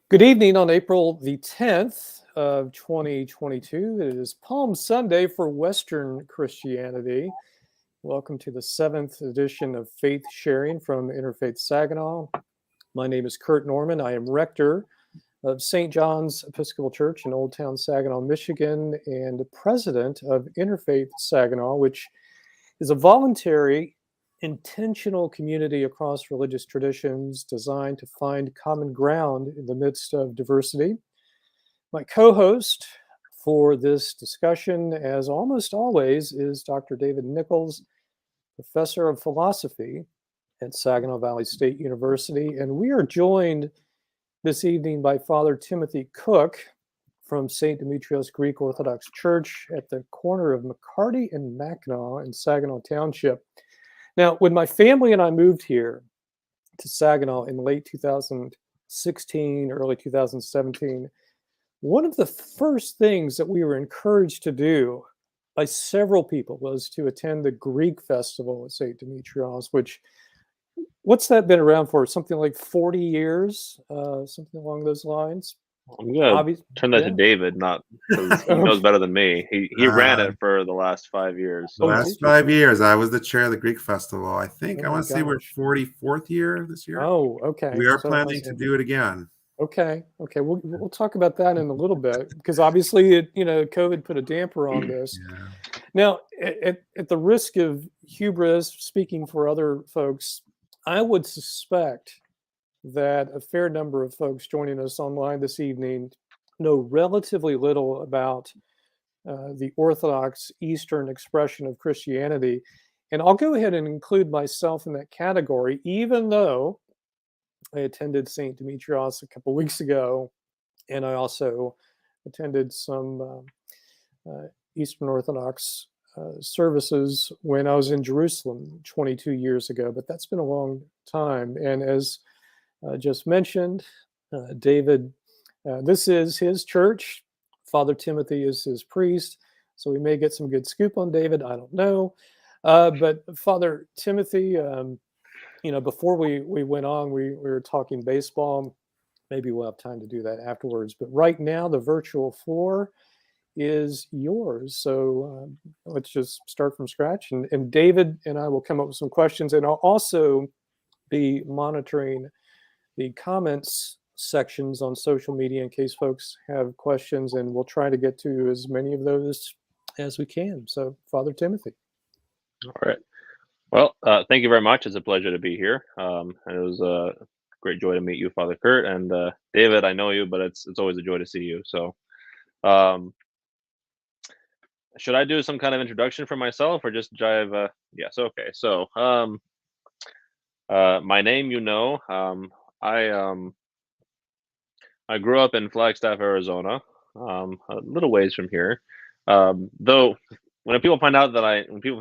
Good evening on April the 10th of 2022. It is Palm Sunday for Western Christianity. Welcome to the 7th edition of Faith Sharing from Interfaith Saginaw. My name is Curt Norman. I am rector of St. John's Episcopal Church in Old Town Saginaw, Michigan, and president of Interfaith Saginaw, which is a voluntary, intentional community across religious traditions designed to find common ground in the midst of diversity. My co-host for this discussion, as almost always, is Dr. David Nichols, professor of philosophy at Saginaw Valley State University, and we are joined this evening by Father Timothy Cook from St. Demetrios Greek Orthodox Church at the corner of McCarty and Mackinac in Saginaw Township. Now, when my family and I moved here to Saginaw in late 2016, early 2017, one of the first things that we were encouraged to do by several people was to attend the Greek festival at St. Demetrios, which, what's that been around for? Something like 40 years, something along those lines. I'm gonna turn that to David, not because he knows better than me. He ran it for the last 5 years. So. Last 5 years, I was the chair of the Greek Festival. I think I want to say we're 44th year this year. Oh, okay. We are planning to do it again. Okay. We'll talk about that in a little bit because obviously, COVID put a damper on this. Yeah. Now, at the risk of hubris, speaking for other folks, I would suspect that a fair number of folks joining us online this evening know relatively little about the Orthodox Eastern expression of Christianity. And I'll go ahead and include myself in that category, even though I attended St. Demetrios a couple weeks ago, and I also attended some Eastern Orthodox services when I was in Jerusalem 22 years ago, but that's been a long time. And as just mentioned, David, this is his church. Father Timothy is his priest, so we may get some good scoop on David. I don't know. But Father Timothy, before we went on, we were talking baseball. Maybe we'll have time to do that afterwards. But right now, the virtual floor is yours. So let's just start from scratch. And David and I will come up with some questions. And I'll also be monitoring the comments sections on social media in case folks have questions, and we'll try to get to as many of those as we can. So, Father Timothy. All right. Well, thank you very much. It's a pleasure to be here. And it was a great joy to meet you, Father Curt. And David, I know you, but it's always a joy to see you. So should I do some kind of introduction for myself or just jive? Yes. Okay. So my name, I grew up in Flagstaff, Arizona, a little ways from here. Though when people from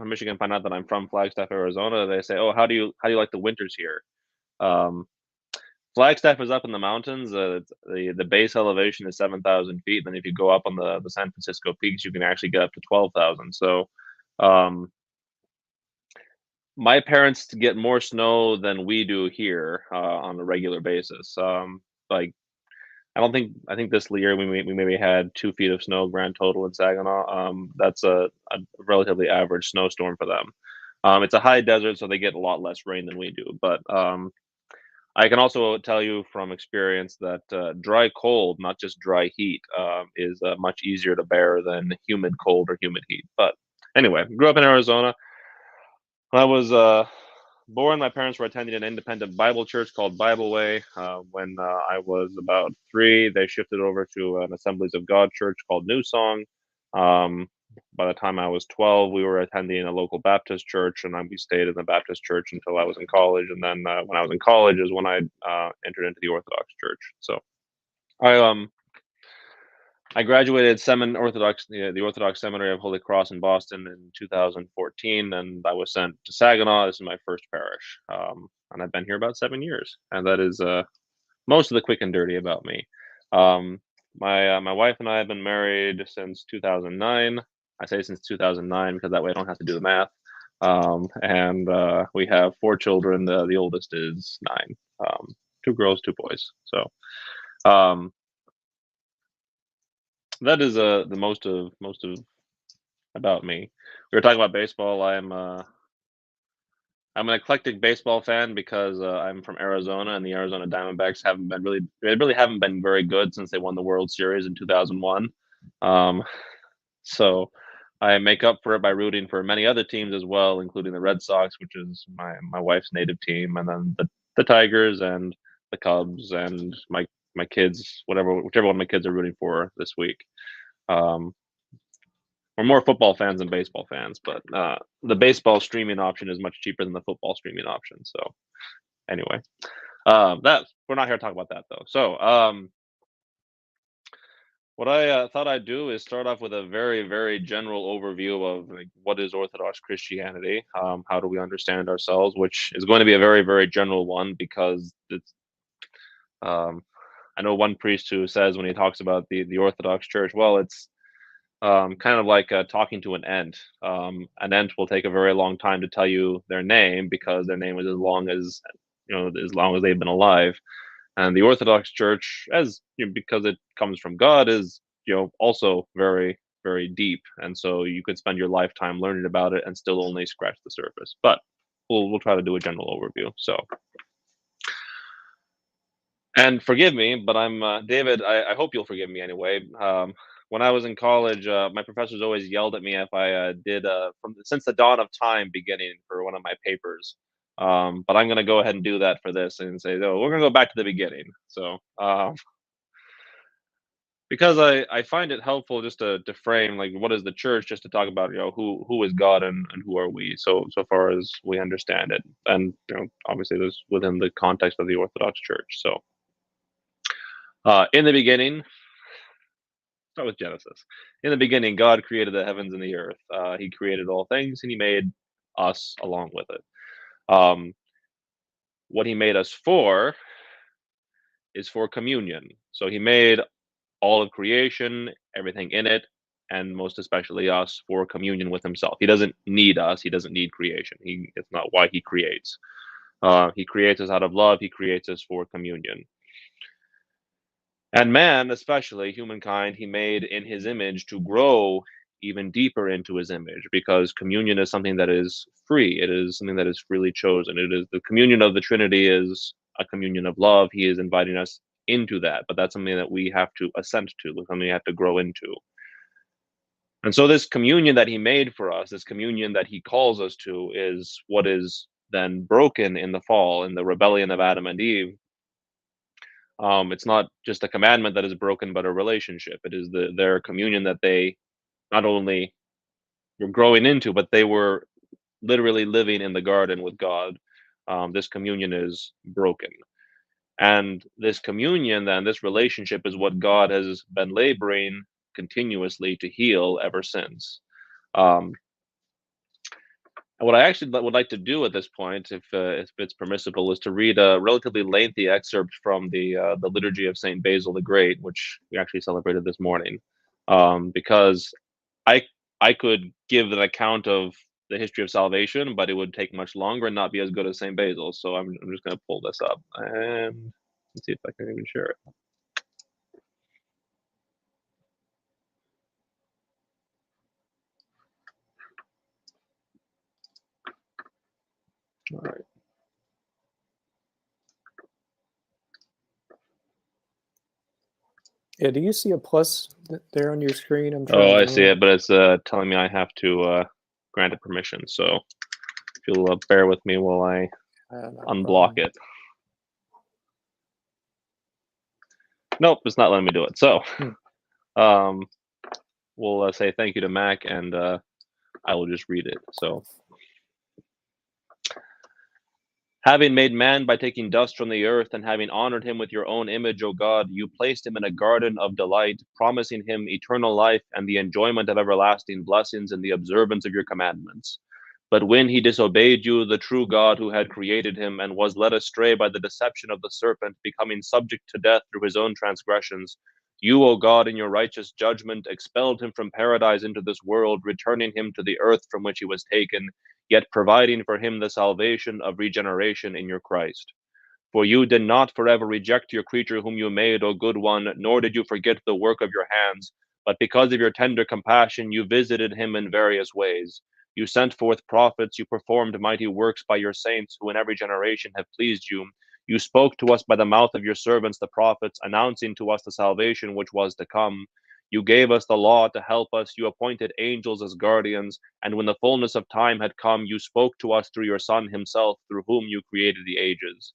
Michigan find out that I'm from Flagstaff, Arizona, they say, "Oh, how do you like the winters here?" Flagstaff is up in the mountains. The base elevation is 7,000 feet. Then if you go up on the San Francisco peaks, you can actually get up to 12,000. So my parents get more snow than we do here on a regular basis. I think this year we maybe had 2 feet of snow grand total in Saginaw. That's a relatively average snowstorm for them. It's a high desert, so they get a lot less rain than we do. But I can also tell you from experience that dry cold, not just dry heat, is much easier to bear than humid cold or humid heat. But anyway, grew up in Arizona. When I was born, my parents were attending an independent Bible church called Bible Way. When I was about 3, they shifted over to an Assemblies of God church called New Song. By the time I was 12, we were attending a local Baptist church, and we stayed in the Baptist church until I was in college. And then when I was in college is when I entered into the Orthodox Church. So I graduated the Orthodox Seminary of Holy Cross in Boston in 2014, and I was sent to Saginaw. This is my first parish, and I've been here about 7 years, and that is most of the quick and dirty about me. My wife and I have been married since 2009. I say since 2009 because that way I don't have to do the math. And we have 4 children. The oldest is 9, 2 girls, 2 boys. So That is the most of about me. We were talking about baseball. I'm an eclectic baseball fan because I'm from Arizona, and the Arizona Diamondbacks haven't been very good since they won the World Series in 2001. So I make up for it by rooting for many other teams as well, including the Red Sox, which is my wife's native team, and then the Tigers and the Cubs and my kids, whichever one my kids are rooting for this week. We're more football fans than baseball fans, but the baseball streaming option is much cheaper than the football streaming option. So anyway, we're not here to talk about that though. So what I thought I'd do is start off with a very, very general overview of like, what is Orthodox Christianity, how do we understand ourselves, which is going to be a very, very general one because it's. I know one priest who says when he talks about the Orthodox Church, well, it's kind of like talking to an ant. An ant will take a very long time to tell you their name because their name is as long as they've been alive. And the Orthodox Church, because it comes from God, is also very, very deep. And so you could spend your lifetime learning about it and still only scratch the surface. But we'll try to do a general overview. So. And forgive me, but I'm David. I hope you'll forgive me anyway. When I was in college, my professors always yelled at me if I did since the dawn of time beginning for one of my papers. But I'm going to go ahead and do that for this and say, no, we're going to go back to the beginning. So because I find it helpful just to frame like what is the church, just to talk about who is God and who are we. So far as we understand it, and obviously this within the context of the Orthodox Church. So. In the beginning, start with Genesis. In the beginning, God created the heavens and the earth. He created all things, and He made us along with it. What He made us for is for communion. So He made all of creation, everything in it, and most especially us, for communion with Himself. He doesn't need us. He doesn't need creation. It's not why He creates. He creates us out of love. He creates us for communion. And man, especially humankind, He made in His image to grow even deeper into His image, because communion is something that is free. It is something that is freely chosen. It is the communion of the Trinity is a communion of love. He is inviting us into that, but that's something that we have to assent to, something we have to grow into. And so this communion that He made for us, this communion that He calls us to, is what is then broken in the fall, in the rebellion of Adam and Eve. It's not just a commandment that is broken, but a relationship. It is their communion that they not only were growing into, but they were literally living in the garden with God. This communion is broken. And this communion, then, this relationship is what God has been laboring continuously to heal ever since. And what I actually would like to do at this point, if it's permissible, is to read a relatively lengthy excerpt from the Liturgy of Saint Basil the Great, which we actually celebrated this morning, because I could give an account of the history of salvation, but it would take much longer and not be as good as Saint Basil. So I'm just going to pull this up and let's see if I can even share it. All right. Yeah, do you see a plus there on your screen? I see it, but it's telling me I have to grant it permission. So if you'll bear with me while I unblock it. Nope, it's not letting me do it. So we'll say thank you to Mac, and I will just read it. So, having made man by taking dust from the earth, and having honored him with your own image, O God, you placed him in a garden of delight, promising him eternal life and the enjoyment of everlasting blessings in the observance of your commandments. But when he disobeyed you, the true God who had created him, and was led astray by the deception of the serpent, becoming subject to death through his own transgressions, you, O God, in your righteous judgment, expelled him from paradise into this world, returning him to the earth from which he was taken, yet providing for him the salvation of regeneration in your Christ. For you did not forever reject your creature whom you made, O good one, nor did you forget the work of your hands. But because of your tender compassion, you visited him in various ways. You sent forth prophets, you performed mighty works by your saints, who in every generation have pleased you. You spoke to us by the mouth of your servants, the prophets, announcing to us the salvation which was to come. You gave us the law to help us. You appointed angels as guardians. And when the fullness of time had come, you spoke to us through your Son himself, through whom you created the ages.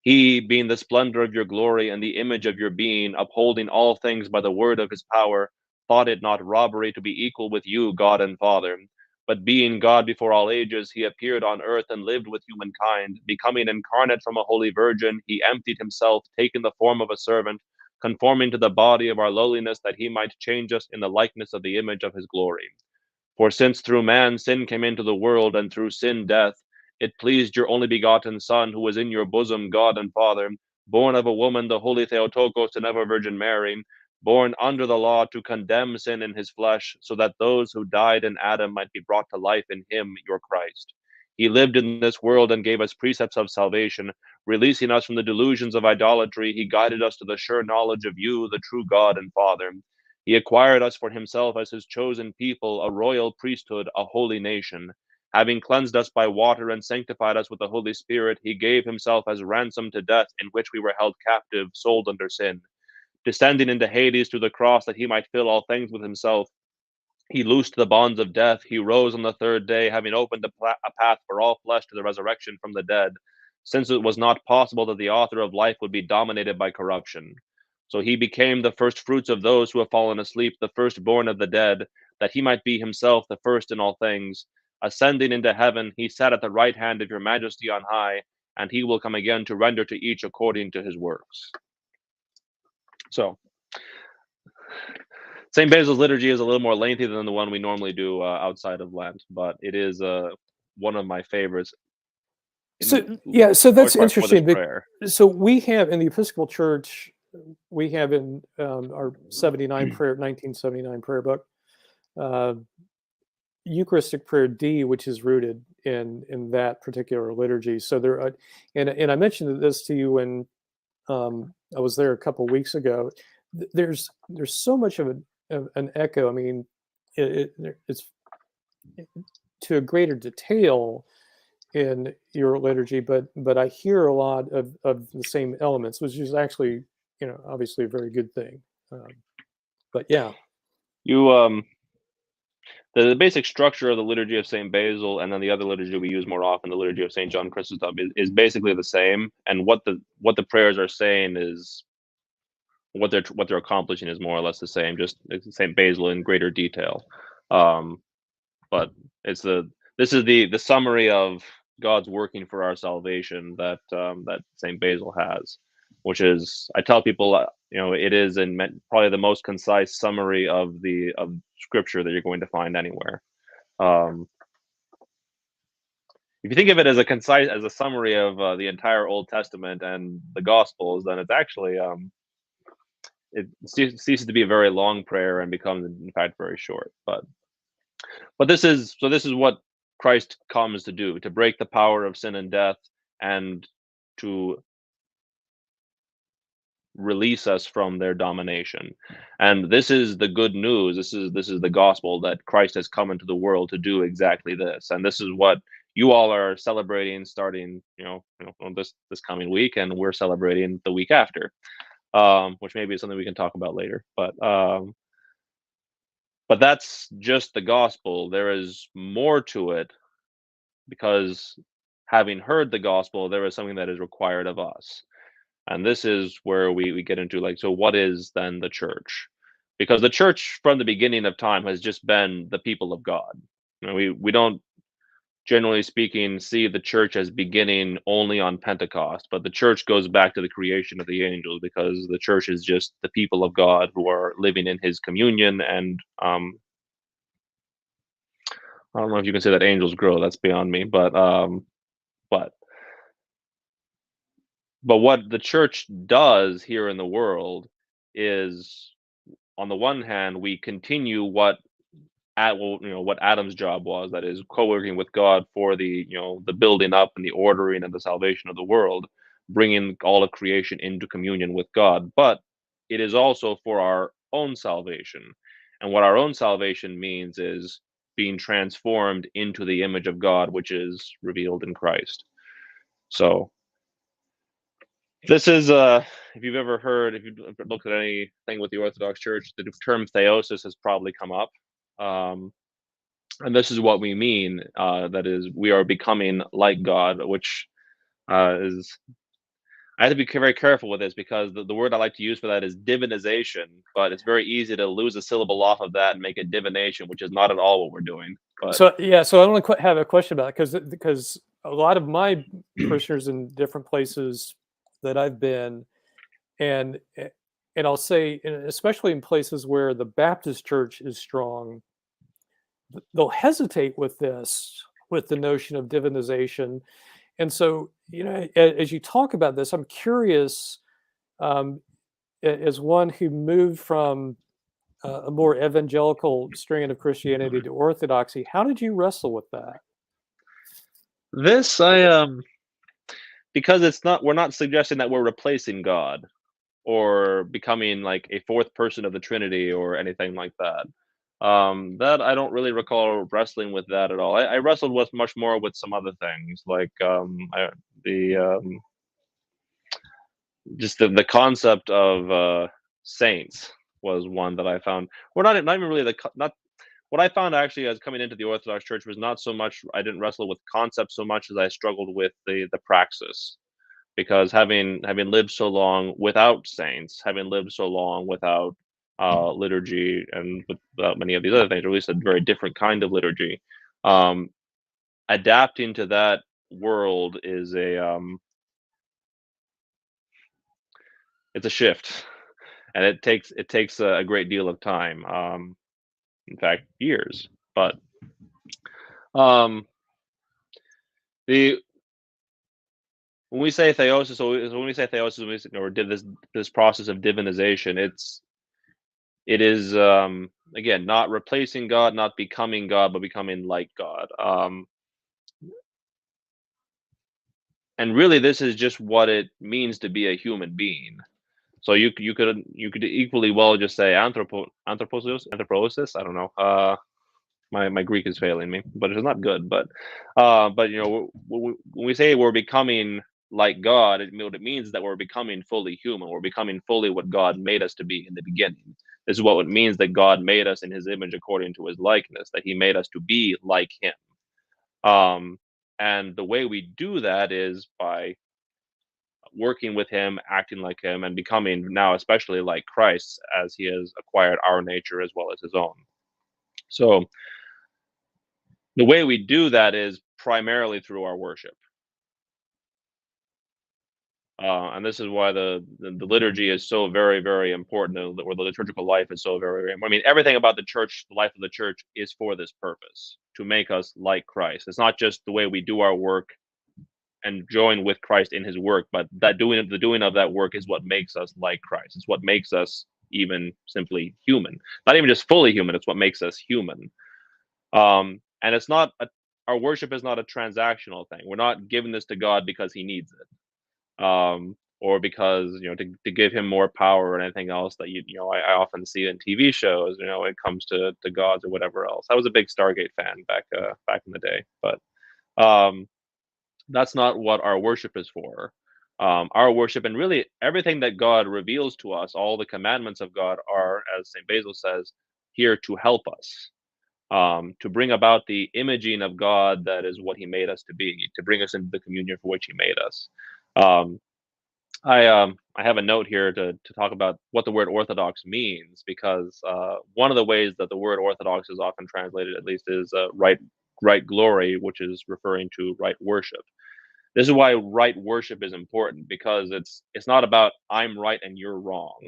He, being the splendor of your glory and the image of your being, upholding all things by the word of his power, thought it not robbery to be equal with you, God and Father. But being God before all ages, he appeared on earth and lived with humankind. Becoming incarnate from a holy virgin, he emptied himself, taking the form of a servant, conforming to the body of our lowliness, that he might change us in the likeness of the image of his glory. For since through man sin came into the world, and through sin death, it pleased your only begotten Son, who was in your bosom, God and Father, born of a woman, the holy Theotokos, and of a Virgin Mary, born under the law to condemn sin in his flesh, so that those who died in Adam might be brought to life in him, your Christ. He lived in this world and gave us precepts of salvation, releasing us from the delusions of idolatry. He guided us to the sure knowledge of you, the true God and Father. He acquired us for himself as his chosen people, a royal priesthood, a holy nation. Having cleansed us by water and sanctified us with the Holy Spirit, he gave himself as ransom to death, in which we were held captive, sold under sin. Descending into Hades through the cross, that he might fill all things with himself, he loosed the bonds of death. He rose on the third day, having opened a path for all flesh to the resurrection from the dead, since it was not possible that the author of life would be dominated by corruption. So he became the first fruits of those who have fallen asleep, the firstborn of the dead, that he might be himself the first in all things. Ascending into heaven, he sat at the right hand of your majesty on high, and he will come again to render to each according to his works. So, St. Basil's liturgy is a little more lengthy than the one we normally do outside of Lent, but it is one of my favorites. So that's interesting. Prayer. So we have in the Episcopal Church, we have in our 1979 prayer book, Eucharistic Prayer D, which is rooted in that particular liturgy. So there, and I mentioned this to you when I was there a couple of weeks ago. There's so much of an echo. I mean, it's to a greater detail in your liturgy, but I hear a lot of the same elements, which is actually, obviously a very good thing. But yeah, you the basic structure of the liturgy of St. Basil, and then the other liturgy we use more often, the liturgy of St. John Chrysostom, is basically the same. And what the prayers are saying is what they're accomplishing is more or less the same, just St. Basil in greater detail. But this is the summary of God's working for our salvation that St. Basil has, which is, I tell people, it is probably the most concise summary of Scripture that you're going to find anywhere. If you think of it as a summary of the entire Old Testament and the Gospels, then it's actually it ceases to be a very long prayer and becomes, in fact, very short. But this is what Christ comes to do, to break the power of sin and death, and to release us from their domination. And this is the good news. This is the gospel, that Christ has come into the world to do exactly this. And this is what you all are celebrating, starting this coming week, and we're celebrating the week after, which maybe is something we can talk about later. But that's just the gospel. There is more to it, because having heard the gospel, there is something that is required of us. And this is where we get into, so what is then the church? Because the church from the beginning of time has just been the people of God. We don't, generally speaking, see the church as beginning only on Pentecost, but the church goes back to the creation of the angels, because the church is just the people of God who are living in his communion. And I don't know if you can say that angels grow, that's beyond me, but what the church does here in the world is, on the one hand, we continue what Adam's job was, that is, co-working with God for the building up and the ordering and the salvation of the world. bringing all of creation into communion with God, but it is also for our own salvation. And what our own salvation means is being transformed into the image of God, which is revealed in Christ. So this is, if you've looked at anything with the Orthodox Church, the term theosis has probably come up. And this is what we mean, that is, we are becoming like God, which is, I have to be very careful with this, because the word I like to use for that is divinization, but it's very easy to lose a syllable off of that and make it divination, which is not at all what we're doing. But. So I want to have a question about it, because a lot of my parishioners in different places that I've been, and I'll say, especially in places where the Baptist church is strong, they'll hesitate with the notion of divinization. And so, as you talk about this, I'm curious, as one who moved from a more evangelical strand of Christianity to Orthodoxy, how did you wrestle with that? This, because we're not suggesting that we're replacing God or becoming like a fourth person of the Trinity or anything like that. That I don't really recall wrestling with that at all. I wrestled with much more with some other things, like just the concept of saints was one that I found. Well, not even really not what I found actually as coming into the Orthodox Church was not so much, I didn't wrestle with concepts so much as I struggled with the praxis, because having lived so long without saints, having lived so long without liturgy and without many of these other things, or at least a very different kind of liturgy, adapting to that world is it's a shift, and it takes a great deal of time. In fact, years. But when we say theosis, or did this process of divinization, it is again, not replacing God, not becoming God, but becoming like God. And really, this is just what it means to be a human being. So you could equally well just say anthroposis. I don't know. My Greek is failing me, but it's not good. But when we say we're becoming like God, what it means is that we're becoming fully human. We're becoming fully what God made us to be in the beginning. This is what it means that God made us in His image according to His likeness, that He made us to be like Him. And the way we do that is by working with Him, acting like Him, and becoming now especially like Christ, as He has acquired our nature as well as His own. So the way we do that is primarily through our worship. And this is why the liturgy is so very, very important, or the liturgical life is so very, very important. I mean, everything about the church, the life of the church, is for this purpose, to make us like Christ. It's not just the way we do our work and join with Christ in His work, but the doing of that work is what makes us like Christ. It's what makes us even simply human. Not even just fully human, it's what makes us human. And it's not our worship is not a transactional thing. We're not giving this to God because He needs it. Or because to give Him more power or anything else that I often see in TV shows. When it comes to gods or whatever else. I was a big Stargate fan back in the day, but that's not what our worship is for. Our worship, and really everything that God reveals to us, all the commandments of God, are, as St. Basil says, here to help us, to bring about the imaging of God that is what He made us to be, to bring us into the communion for which He made us. I have a note here to talk about what the word Orthodox means, because one of the ways that the word Orthodox is often translated, at least, is right glory, which is referring to right worship. This is why right worship is important, because it's not about I'm right and you're wrong.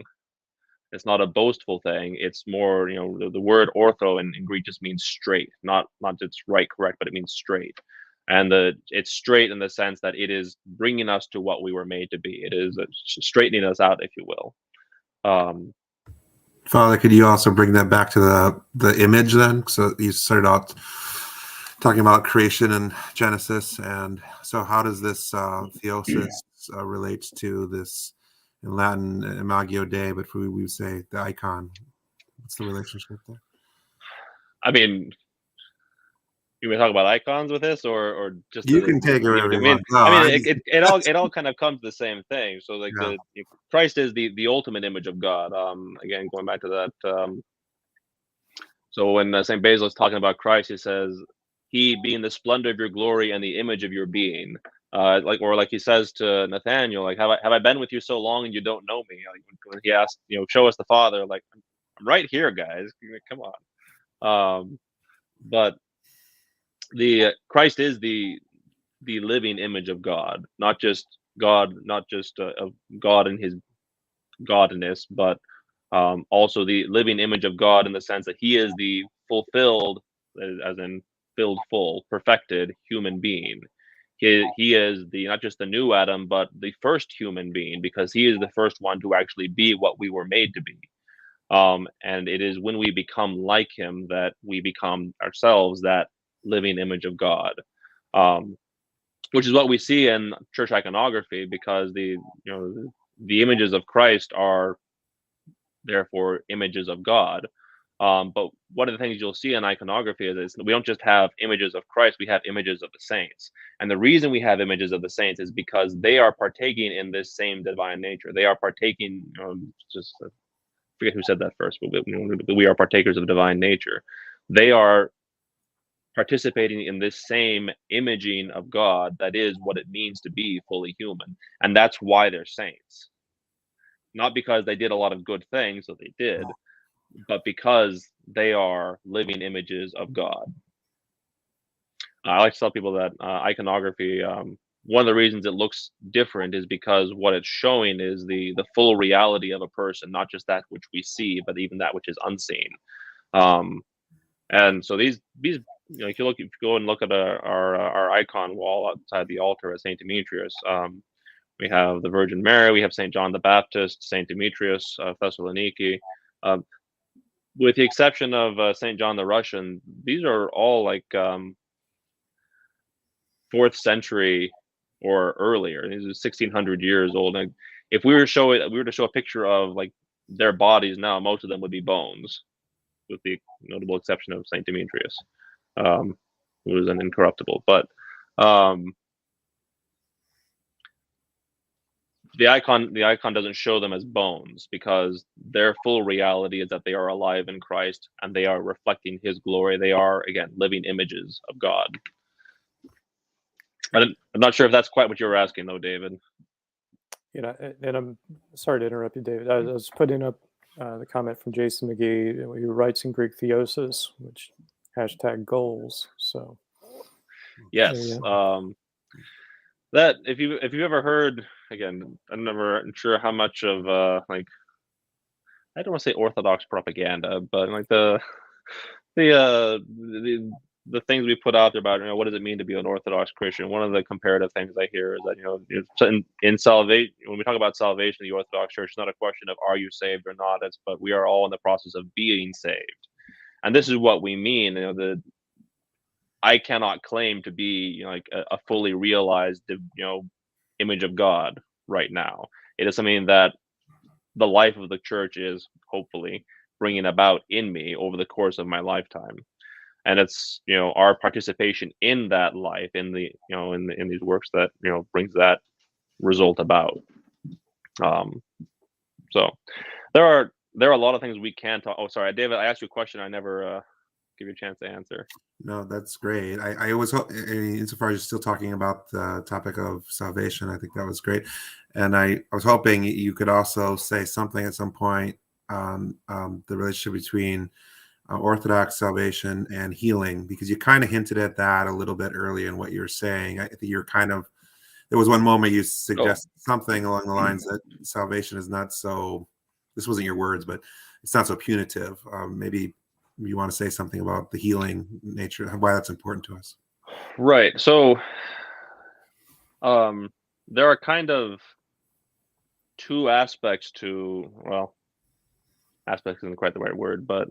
It's not a boastful thing. It's more, the word ortho in Greek just means straight, not just right, correct, but it means straight. And it's straight in the sense that it is bringing us to what we were made to be. It is straightening us out, if you will. Father, could you also bring that back to the image then? So you started out talking about creation and Genesis, and so how does this theosis relates to this in Latin, Imago Dei, but we would say the icon. What's the relationship there? I mean, you want to talk about icons with this, or just you can take it wherever you want. No, I mean, it all kind of comes to the same thing. So like yeah. Christ is the ultimate image of God. Again, going back to that. So when Saint Basil is talking about Christ, he says, "He being the splendor of your glory and the image of your being." Like he says to Nathaniel, like, have I been with you so long and you don't know me? Like when he asked, show us the Father. Like, I'm right here, guys. Come on. But the Christ is the living image of God, not just God, of God in his godness, but also the living image of God in the sense that he is the fulfilled, as in filled full, perfected human being. He is not just the new Adam, but the first human being, because he is the first one to actually be what we were made to be. And it is when we become like him that we become ourselves that living image of God, which is what we see in church iconography, because the images of Christ are therefore images of God. But one of the things you'll see in iconography is we don't just have images of Christ, we have images of the saints. And the reason we have images of the saints is because they are partaking in this same divine nature. They are partaking, I forget who said that first, but we are partakers of divine nature. They are participating in this same imaging of God that is what it means to be fully human. And that's why they're saints. Not because they did a lot of good things that they did, but because they are living images of God. I like to tell people that iconography, one of the reasons it looks different is because what it's showing is the full reality of a person, not just that which we see, but even that which is unseen. And so these if you go and look at our icon wall outside the altar at Saint Demetrios, we have the Virgin Mary, we have Saint John the Baptist, Saint Demetrios of Thessaloniki. With the exception of Saint John the Russian, these are all like 4th century or earlier. These are 1600 years old. And if we were to show a picture of like their bodies now, most of them would be bones, with the notable exception of Saint Demetrius, who was an incorruptible. But the icon doesn't show them as bones, because their full reality is that they are alive in Christ and they are reflecting his glory. They are, again, living images of God. I'm not sure if that's quite what you were asking, though, David. And I'm sorry to interrupt you, David. I was putting up the comment from Jason McGee, who writes in Greek theosis, which #goals. So yes, that if you've ever heard, again, I'm never sure how much of like, I don't want to say Orthodox propaganda, but like the things we put out there about what does it mean to be an Orthodox Christian. One of the comparative things I hear is that in salvation, when we talk about salvation, the Orthodox Church is not a question of are you saved or not, but we are all in the process of being saved, and this is what we mean. I cannot claim to be like a fully realized image of God right now. It is something that the life of the church is hopefully bringing about in me over the course of my lifetime. And it's our participation in that life, in the in these works that brings that result about. So there are a lot of things we can talk. Oh, sorry, David, I asked you a question. I never give you a chance to answer. No, that's great. I always hope, insofar as you're still talking about the topic of salvation, I think that was great. And I was hoping you could also say something at some point on the relationship between Orthodox salvation and healing, because you kind of hinted at that a little bit earlier in what you were saying. I think you're there was one moment you suggested something along the lines that salvation is not so, this wasn't your words, but it's not so punitive. Maybe you want to say something about the healing nature, why that's important to us. Right. So there are kind of two aspects to, well, aspects isn't quite the right word, but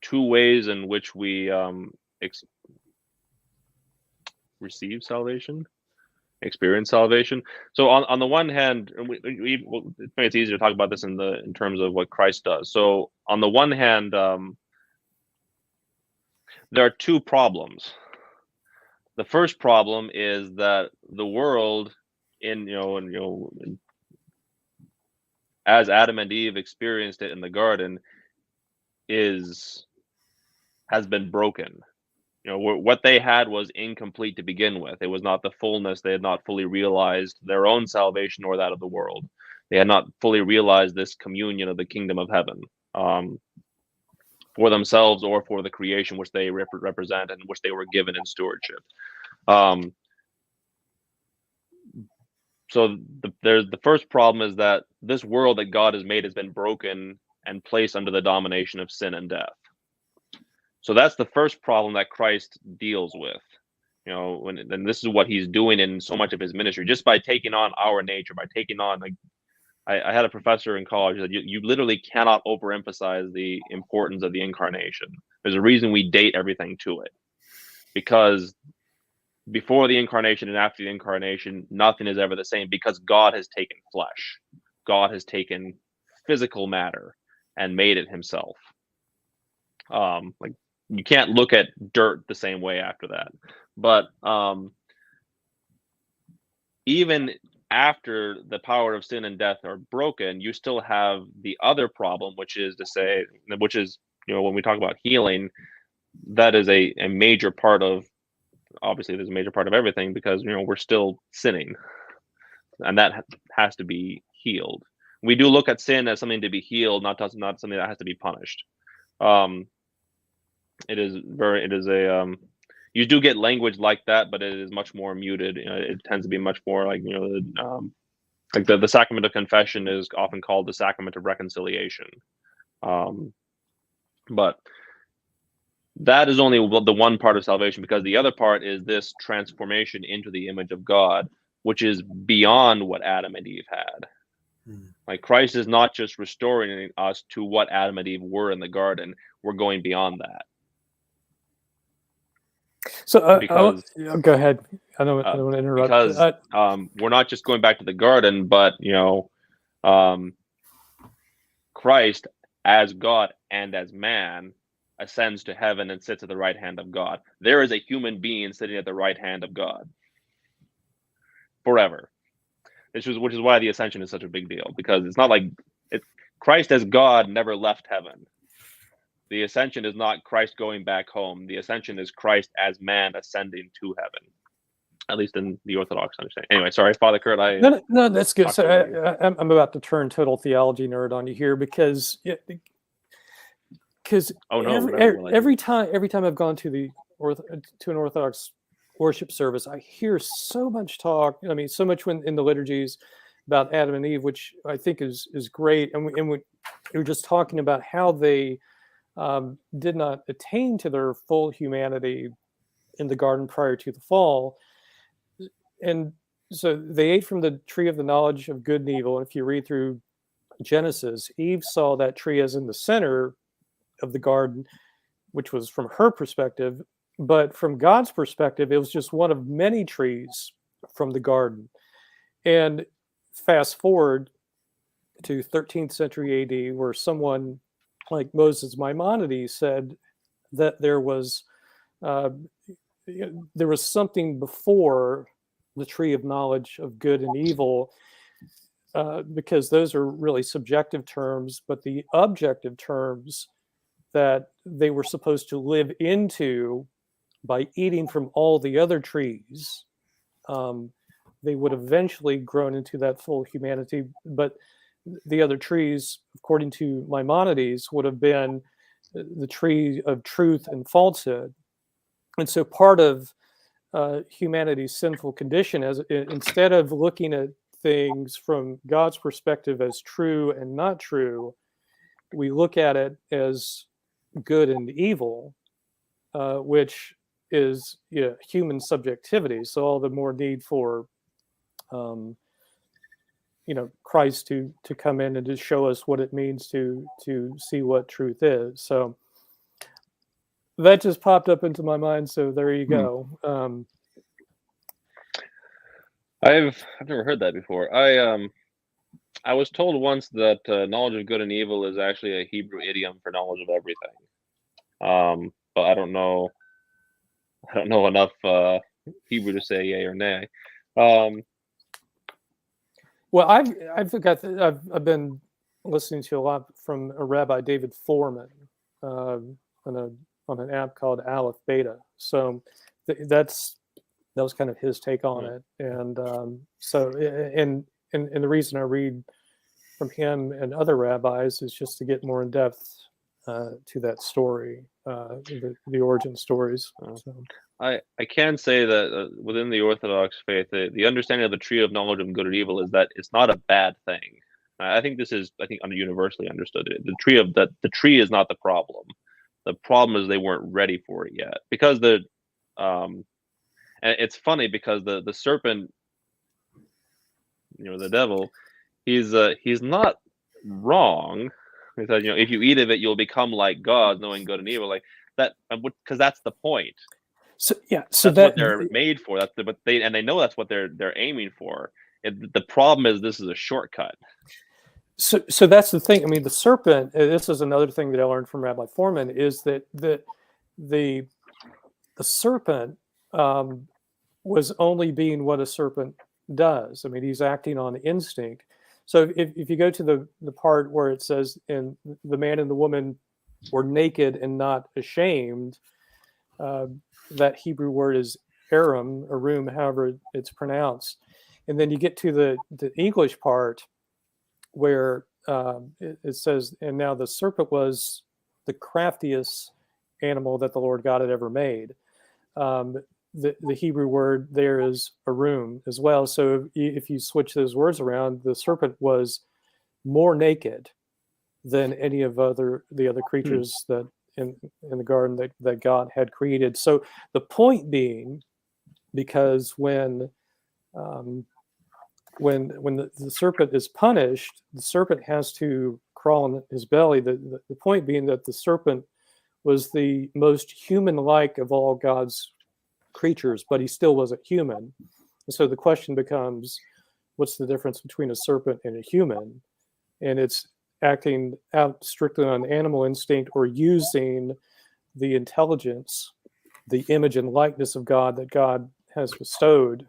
two ways in which we receive salvation. experience salvation. So on the one hand, and it's easier to talk about this in terms of what Christ does. So on the one hand, there are two problems. The first problem is that the world, as Adam and Eve experienced it in the garden, has been broken. What they had was incomplete to begin with. It was not the fullness. They had not fully realized their own salvation or that of the world. They had not fully realized this communion of the kingdom of heaven for themselves or for the creation which they represent and which they were given in stewardship. So the first problem is that this world that God has made has been broken and placed under the domination of sin and death. So that's the first problem that Christ deals with, and this is what he's doing in so much of his ministry, just by taking on our nature, by taking on, like, I had a professor in college that you literally cannot overemphasize the importance of the incarnation. There's a reason we date everything to it, because before the incarnation and after the incarnation, nothing is ever the same, because God has taken flesh. God has taken physical matter and made it himself. Like, you can't look at dirt the same way after that. But even after the power of sin and death are broken, you still have the other problem, which is when we talk about healing, that is a major part of, obviously there's a major part of everything, because we're still sinning, and that has to be healed. We do look at sin as something to be healed, not something that has to be punished. You do get language like that, but it is much more muted. It tends to be much more like, like the Sacrament of Confession is often called the Sacrament of Reconciliation. But that is only the one part of salvation, because the other part is this transformation into the image of God, which is beyond what Adam and Eve had. Like, Christ is not just restoring us to what Adam and Eve were in the garden. We're going beyond that. So go aheid. I don't want to interrupt. Because we're not just going back to the garden, but Christ as God and as man ascends to heaven and sits at the right hand of God. There is a human being sitting at the right hand of God forever. Which is why the ascension is such a big deal, because it's not like Christ as God never left heaven. The ascension is not Christ going back home. The ascension is Christ as man ascending to heaven, at least in the Orthodox understanding. Anyway, sorry, Father Curt. No, that's good. So I'm about to turn total theology nerd on you here, because every time I've gone to an Orthodox worship service, I hear so much talk. I mean, so much in the liturgies about Adam and Eve, which I think is great. And we were just talking about how they did not attain to their full humanity in the garden prior to the fall. And so they ate from the tree of the knowledge of good and evil. And if you read through Genesis, Eve saw that tree as in the center of the garden, which was from her perspective. But from God's perspective, it was just one of many trees from the garden. And fast forward to 13th century AD, where someone like Moses Maimonides said that there was something before the tree of knowledge of good and evil, because those are really subjective terms, but the objective terms that they were supposed to live into by eating from all the other trees, they would eventually grown into that full humanity. But the other trees, according to Maimonides, would have been the tree of truth and falsehood. And so part of humanity's sinful condition, instead of looking at things from God's perspective as true and not true, we look at it as good and evil, which is human subjectivity. So all the more need for Christ to come in and to show us what it means to see what truth is. So that just popped up into my mind. So there you go. I've never heard that before. I was told once that knowledge of good and evil is actually a Hebrew idiom for knowledge of everything. But I don't know enough Hebrew to say yay or nay. Well, I've been listening to a lot from a Rabbi David Foreman on an app called Aleph Beta. So that was kind of his take on it, and and the reason I read from him and other rabbis is just to get more in depth to that story, the origin stories. So. I can say that within the Orthodox faith, the understanding of the tree of knowledge of good and evil is that it's not a bad thing. I think this is universally understood. The tree is not the problem. The problem is they weren't ready for it yet, because and it's funny because the serpent, the devil, he's not wrong. He said, if you eat of it, you'll become like God, knowing good and evil, like that, because that's the point. So that's what they're made for. They know that's what they're aiming for. The problem is this is a shortcut. So that's the thing. I mean, the serpent. This is another thing that I learned from Rabbi Foreman, is that the serpent was only being what a serpent does. I mean, he's acting on instinct. So if you go to the part where it says, "And the man and the woman were naked and not ashamed," that Hebrew word is arum, however it's pronounced. And then you get to the English part where it says, "And now the serpent was the craftiest animal that the Lord God had ever made." The Hebrew word there is arum as well. So if you switch those words around, the serpent was more naked than any of the other creatures that in the garden that God had created. So the point being, because when the serpent is punished, the serpent has to crawl on his belly. The point being that the serpent was the most human-like of all God's creatures, but he still wasn't human. And so the question becomes, what's the difference between a serpent and a human? And it's acting out strictly on animal instinct, or using the intelligence, the image and likeness of God that God has bestowed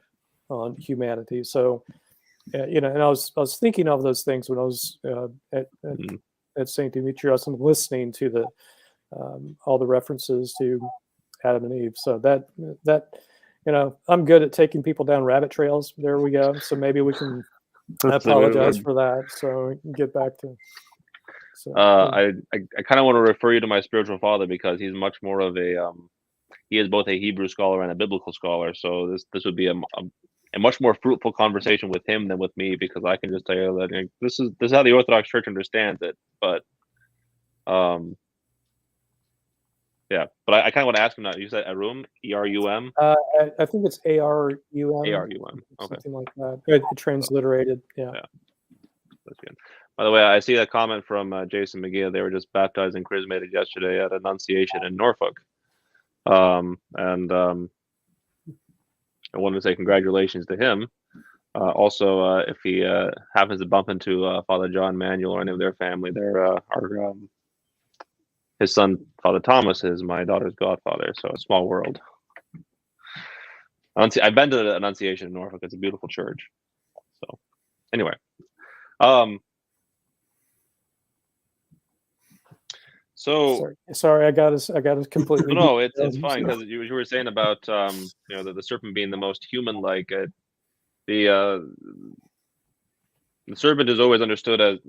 on humanity. So, and I was thinking of those things when I was at St. Demetrios and listening to all the references to Adam and Eve. So that I'm good at taking people down rabbit trails. There we go. So maybe we can. I apologize for that. So we can get back to. So, I kind of want to refer you to my spiritual father, because he's much more of he is both a Hebrew scholar and a biblical scholar. So this would be a much more fruitful conversation with him than with me, because I can just tell you that this is how the Orthodox Church understands it. But yeah, but I kind of want to ask him now. You said Arum, E-R-U-M? I think it's A-R-U-M. A-R-U-M. Okay. Something like that. It transliterated. Yeah. That's good. By the way, I see that comment from Jason McGee. They were just baptized and chrismated yesterday at Annunciation in Norfolk. And I wanted to say congratulations to him. Also, if he happens to bump into Father John Manuel or any of their family, his son, Father Thomas, is my daughter's godfather. So a small world. I've been to the Annunciation in Norfolk. It's a beautiful church. So anyway, so sorry, I got us completely. No, it's fine, because you were saying about the serpent being the most human-like. The serpent is always understood as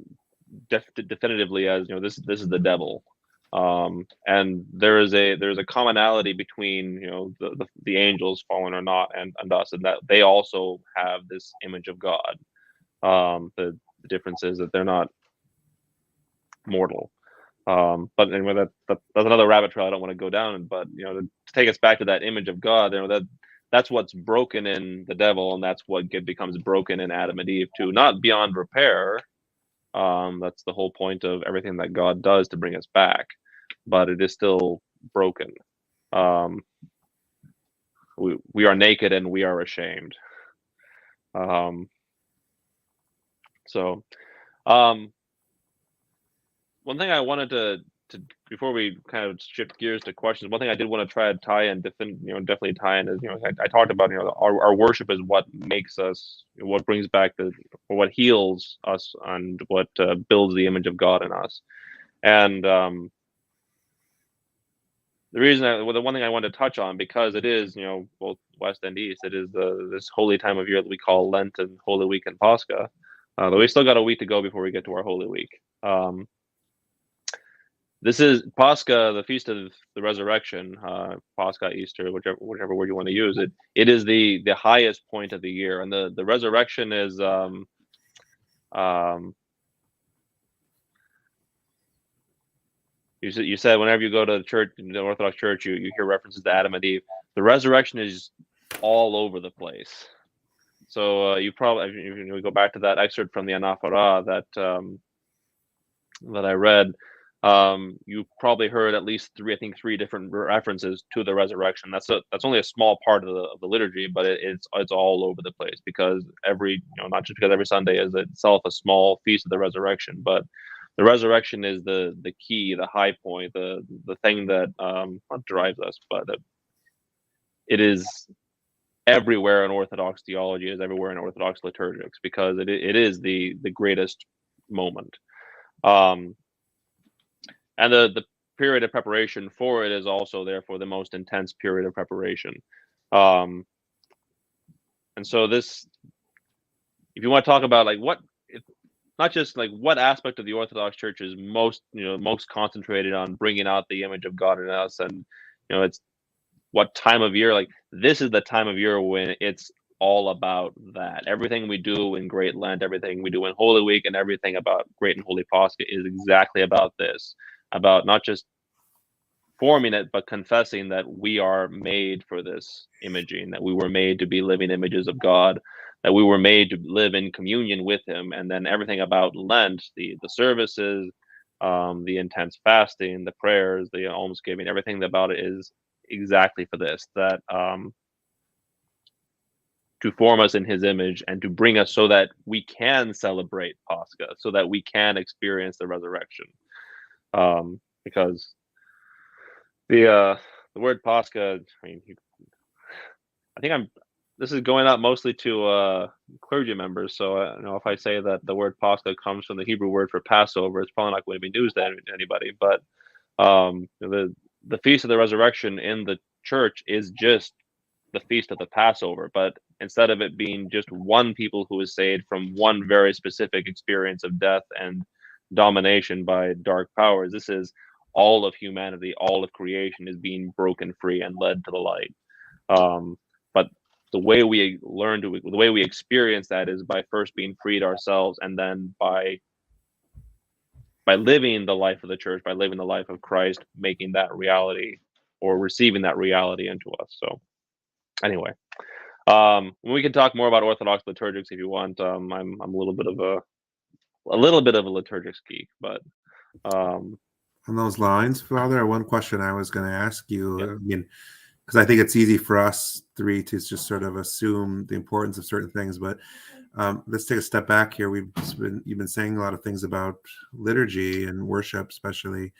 definitively as this is the devil, and there's a commonality between the angels, fallen or not, and us, and that they also have this image of God. The difference is that they're not mortal. But anyway, that's another rabbit trail I don't want to go down. But to take us back to that image of God, that's what's broken in the devil, and that's what becomes broken in Adam and Eve too. Not beyond repair. That's the whole point of everything that God does to bring us back, but it is still broken. We are naked and we are ashamed. So, one thing I wanted to before we kind of shift gears to questions, one thing I did want to try to tie in, definitely tie in is, I talked about, our worship is what makes us, what brings back or what heals us, and what builds the image of God in us. And the one thing I wanted to touch on, because it is, both West and East, it is this holy time of year that we call Lent and Holy Week and Pascha. But we still got a week to go before we get to our Holy Week. This is Pascha, the Feast of the Resurrection, Pascha, Easter, whichever word you want to use. It is the highest point of the year, and the resurrection is you said whenever you go to the church, the Orthodox Church, you hear references to Adam and Eve. The resurrection is all over the place. So you probably, if you go back to that excerpt from the Anaphora that I read, you probably heard at least three different references to the resurrection. That's only a small part of the liturgy, but it's all over the place, because not just because every Sunday is itself a small feast of the resurrection, but the resurrection is the key, the high point, the thing that not drives us, but it is everywhere in Orthodox theology, is everywhere in Orthodox liturgics, because it is the greatest moment. And the period of preparation for it is also, therefore, the most intense period of preparation. And so this, if you want to talk about not just what aspect of the Orthodox Church is most concentrated on bringing out the image of God in us, and it's what time of year, this is the time of year when it's all about that. Everything we do in Great Lent, everything we do in Holy Week, and everything about Great and Holy Pascha is exactly about this, about not just forming it, but confessing that we are made for this imaging, that we were made to be living images of God, that we were made to live in communion with Him. And then everything about Lent, the services, the intense fasting, the prayers, the almsgiving, everything about it is exactly for this, that to form us in His image and to bring us so that we can celebrate Pascha, so that we can experience the resurrection. Because the word Pascha, this is going out mostly to clergy members, so if I say that the word Pascha comes from the Hebrew word for Passover, it's probably not going to be news to anybody. But the Feast of the Resurrection in the Church is just the Feast of the Passover, but instead of it being just one people who is saved from one very specific experience of death and domination by dark powers, this is all of humanity, all of creation is being broken free and led to the light. But the way we the way we experience that is by first being freed ourselves, and then by living the life of the Church, by living the life of Christ, making that reality, or receiving that reality into us. So anyway, we can talk more about Orthodox liturgics if you want. I'm a little bit of a liturgics geek, but on those lines, Father, one question I was going to ask you. Yep. I mean, because I think it's easy for us three to just sort of assume the importance of certain things, but let's take a step back here. You've been saying a lot of things about liturgy and worship, especially.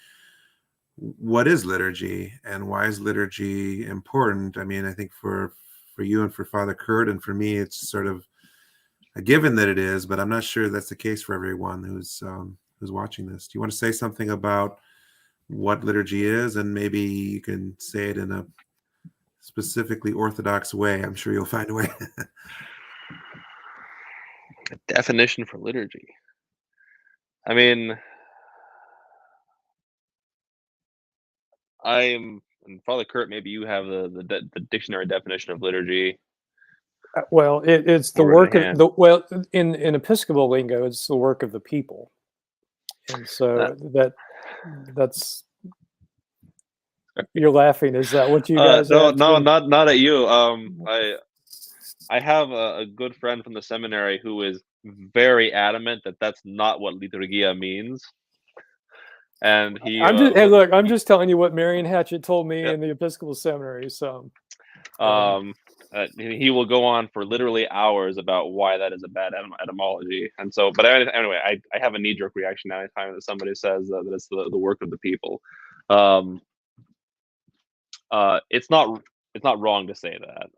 What is liturgy, and why is liturgy important? I mean, I think for you and for Father Curt and for me, it's sort of a given that it is, but I'm not sure that's the case for everyone who's watching this. Do you want to say something about what liturgy is, and maybe you can say it in a specifically Orthodox way? I'm sure you'll find a way. A definition for liturgy. I mean, and Father Curt, maybe you have the dictionary definition of liturgy. Well, it's the work of in Episcopal lingo, it's the work of the people, and so that's. You're laughing. Is that what you guys? No, not at you. I have a good friend from the seminary who is very adamant that that's not what liturgia means. And he. I'm just telling you what Marion Hatchett told me in the Episcopal seminary. So. He will go on for literally hours about why that is a bad etymology. And so, but anyway, I have a knee-jerk reaction anytime that somebody says that it's the work of the people. It's not wrong to say that.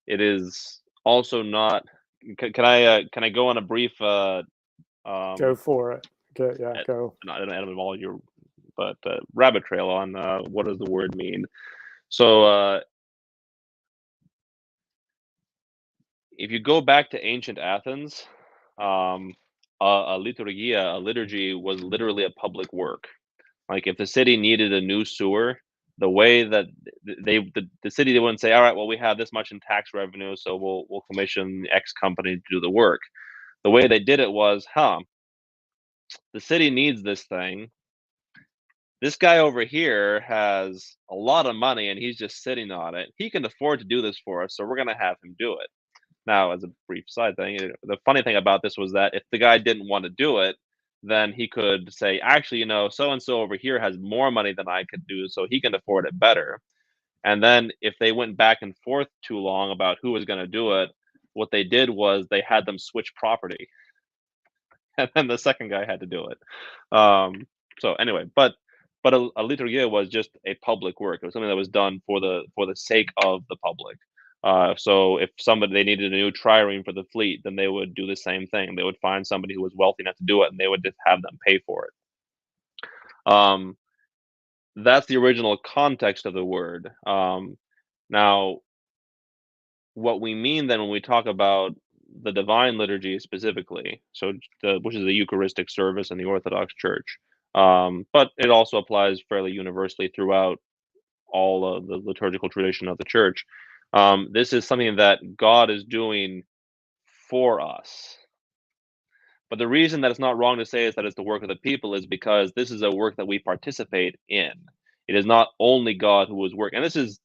It is also not. Can I go on a brief Go for it. Go. not an etymology, but rabbit trail on what does the word mean? So if you go back to ancient Athens, a liturgy was literally a public work. Like if the city needed a new sewer, the way that the city, they wouldn't say, all right, well, we have this much in tax revenue, so we'll commission X company to do the work. The way they did it was, the city needs this thing. This guy over here has a lot of money and he's just sitting on it. He can afford to do this for us, so we're going to have him do it. Now, as a brief side thing, the funny thing about this was that if the guy didn't want to do it, then he could say, actually, so and so over here has more money than I could do, so he can afford it better. And then if they went back and forth too long about who was going to do it, what they did was they had them switch property. And then the second guy had to do it. So anyway, but a liturgia was just a public work. It was something that was done for the sake of the public. So if they needed a new trireme for the fleet, then they would do the same thing. They would find somebody who was wealthy enough to do it, and they would just have them pay for it. That's the original context of the word. Now, what we mean then when we talk about the divine liturgy specifically, which is the Eucharistic service in the Orthodox Church, but it also applies fairly universally throughout all of the liturgical tradition of the Church. This is something that God is doing for us. But the reason that it's not wrong to say is that it's the work of the people is because this is a work that we participate in. It is not only God who is working. And this is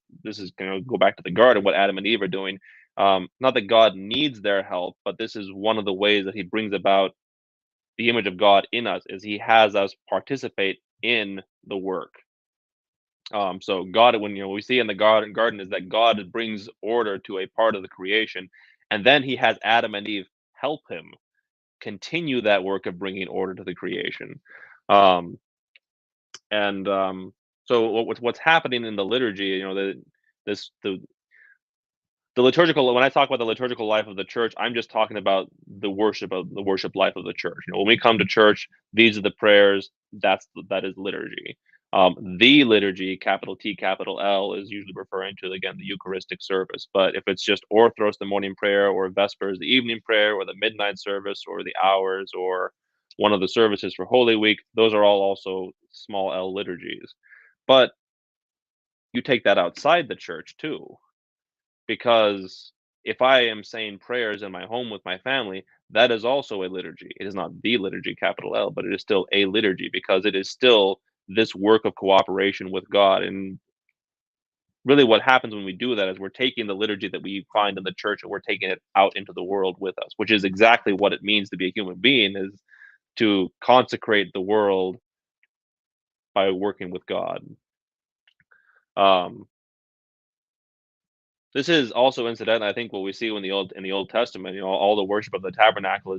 going to go back to the garden, what Adam and Eve are doing. Not that God needs their help, but this is one of the ways that he brings about the image of God in us, is he has us participate in the work. So God, when we see in the garden is that God brings order to a part of the creation, and then he has Adam and Eve help him continue that work of bringing order to the creation. So what's happening in the liturgy, the liturgical, when I talk about the liturgical life of the church, I'm just talking about the worship life of the church. When we come to church, these are the prayers. That is liturgy. The liturgy, capital T, capital L, is usually referring to, again, the Eucharistic service. But if it's just Orthros, the morning prayer, or Vespers, the evening prayer, or the midnight service, or the hours, or one of the services for Holy Week, those are all also small L liturgies. But you take that outside the church too. Because if I am saying prayers in my home with my family, that is also a liturgy. It is not the liturgy, capital L, but it is still a liturgy because it is still this work of cooperation with God. And really what happens when we do that is we're taking the liturgy that we find in the church and we're taking it out into the world with us, which is exactly what it means to be a human being, is to consecrate the world by working with God. This is also incidental. I think what we see in the Old Testament, all the worship of the tabernacle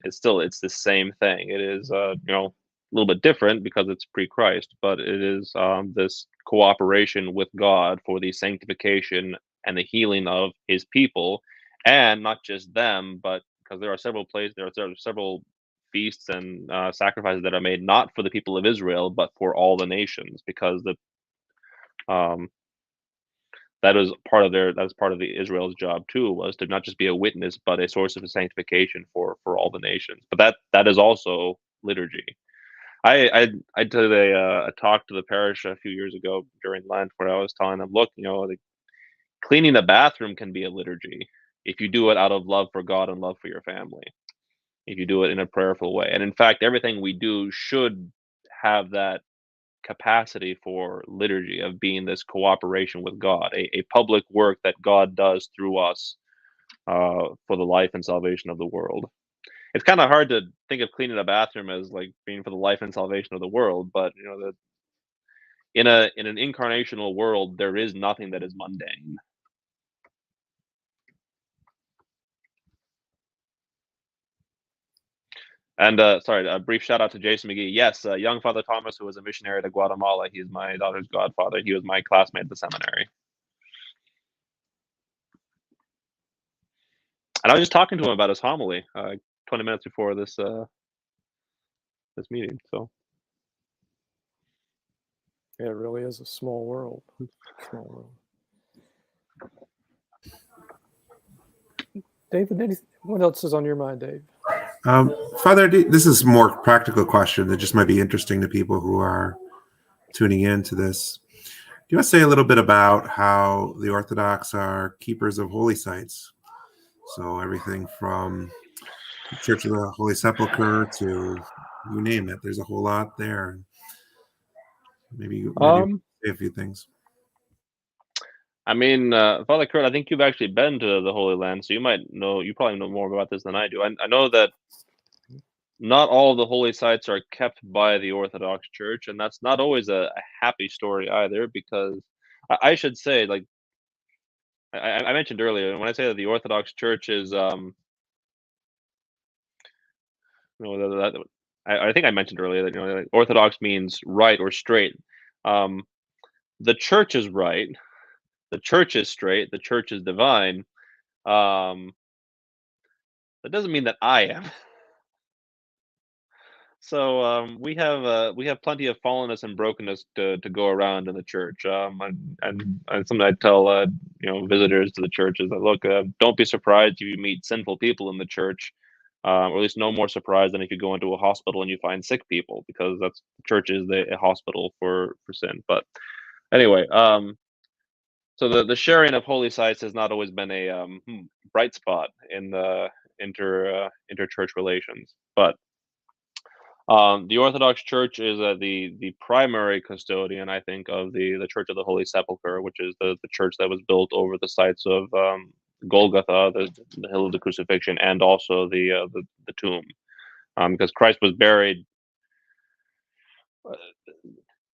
it's the same thing. It is a little bit different because it's pre-Christ, but it is this cooperation with God for the sanctification and the healing of His people, and not just them, but because there are several feasts and sacrifices that are made not for the people of Israel, but for all the nations, because that was part of the Israel's job too, was to not just be a witness, but a source of sanctification for all the nations. But that is also liturgy. I did a talk to the parish a few years ago during Lent where I was telling them, look, cleaning the bathroom can be a liturgy if you do it out of love for God and love for your family, if you do it in a prayerful way. And in fact, everything we do should have that capacity for liturgy of being this cooperation with God, a public work that God does through us for the life and salvation of the world. It's kind of hard to think of cleaning a bathroom as like being for the life and salvation of the world, but in an incarnational world, there is nothing that is mundane. And sorry, a brief shout out to Jason McGee. Yes, young Father Thomas, who was a missionary to Guatemala. He's my daughter's godfather. He was my classmate at the seminary. And I was just talking to him about his homily 20 minutes before this this meeting. So Yeah, it really is a small world. Small world. David, what else is on your mind, Dave? Father, this is a more practical question that just might be interesting to people who are tuning in to this. Do you want to say a little bit about how the Orthodox are keepers of holy sites? So everything from Church of the Holy Sepulchre to you name it. There's a whole lot there. Maybe say a few things. I mean, Father Curt, I think you've actually been to the Holy Land, so you probably know more about this than I do. I know that not all the holy sites are kept by the Orthodox Church, and that's not always a happy story either, because I should say, like I mentioned earlier, when I say that the Orthodox Church is, I think I mentioned earlier that like, Orthodox means right or straight. The Church is right, the Church is straight, the Church is divine. That doesn't mean that I am. So we have plenty of fallenness and brokenness to go around in the church. And something I tell visitors to the church is that, look, don't be surprised if you meet sinful people in the church, or at least no more surprised than if you go into a hospital and you find sick people, because the church is a hospital for sin. But anyway, so the sharing of holy sites has not always been a bright spot in the inter-church relations, but the Orthodox Church is the primary custodian, I think, of the Church of the Holy Sepulchre, which is the church that was built over the sites of Golgotha, the hill of the crucifixion, and also the tomb, because Christ was buried.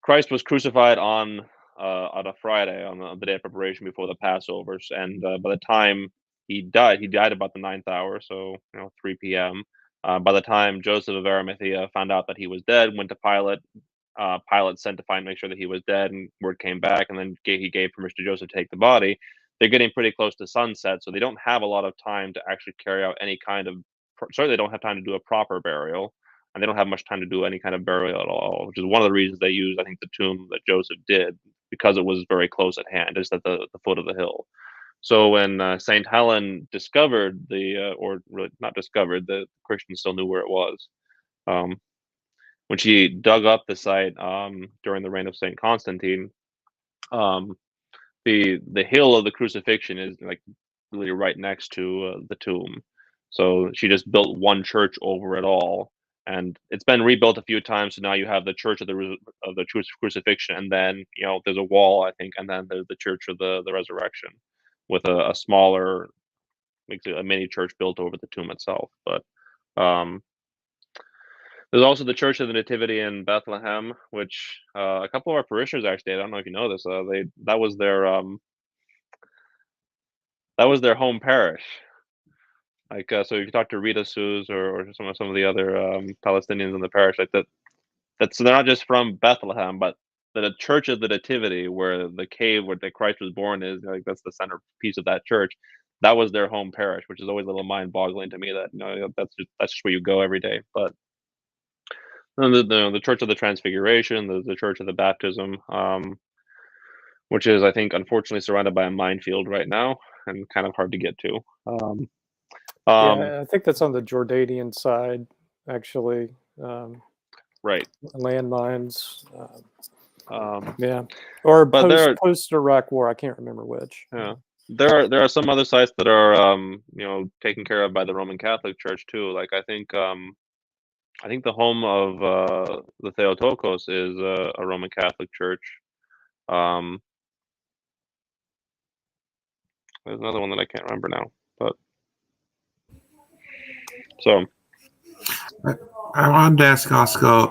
Christ was crucified on a Friday, on the day of preparation before the Passovers, and by the time he died about the 9th hour, so 3 p.m. By the time Joseph of Arimathea found out that he was dead, went to Pilate. Pilate sent to make sure that he was dead, and word came back, and then he gave permission to Joseph to take the body. They're getting pretty close to sunset, so they don't have a lot of time to actually carry out any kind of. Certainly, they don't have time to do a proper burial, and they don't have much time to do any kind of burial at all, which is one of the reasons they used, I think, the tomb that Joseph did, because it was very close at hand, just at the foot of the hill. So when Saint Helen discovered or really not discovered, the Christians still knew where it was. When she dug up the site during the reign of Saint Constantine, the hill of the crucifixion is like really right next to the tomb. So she just built one church over it all, and it's been rebuilt a few times. So now you have the Church of the Crucifixion, and then there's a wall, I think, and then there's the Church of the Resurrection, with a smaller, a mini church built over the tomb itself. But there's also the Church of the Nativity in Bethlehem, which a couple of our parishioners actually, I don't know if you know this, that was their home parish. Like so, if you talk to Rita Suz or some of the other Palestinians in the parish, like so they're not just from Bethlehem, but the Church of the Nativity, where the cave where the Christ was born is, like that's the centerpiece of that church. That was their home parish, which is always a little mind-boggling to me that that's just where you go every day. But the Church of the Transfiguration, the Church of the Baptism, which is, I think, unfortunately surrounded by a minefield right now and kind of hard to get to. Yeah, I think that's on the Jordanian side, actually. Right. Landmines. Yeah, or post-Iraq War. I can't remember which. Yeah, there are some other sites that are taken care of by the Roman Catholic Church too. Like I think the home of the Theotokos is a Roman Catholic church. There's another one that I can't remember now, but so I wanted to ask also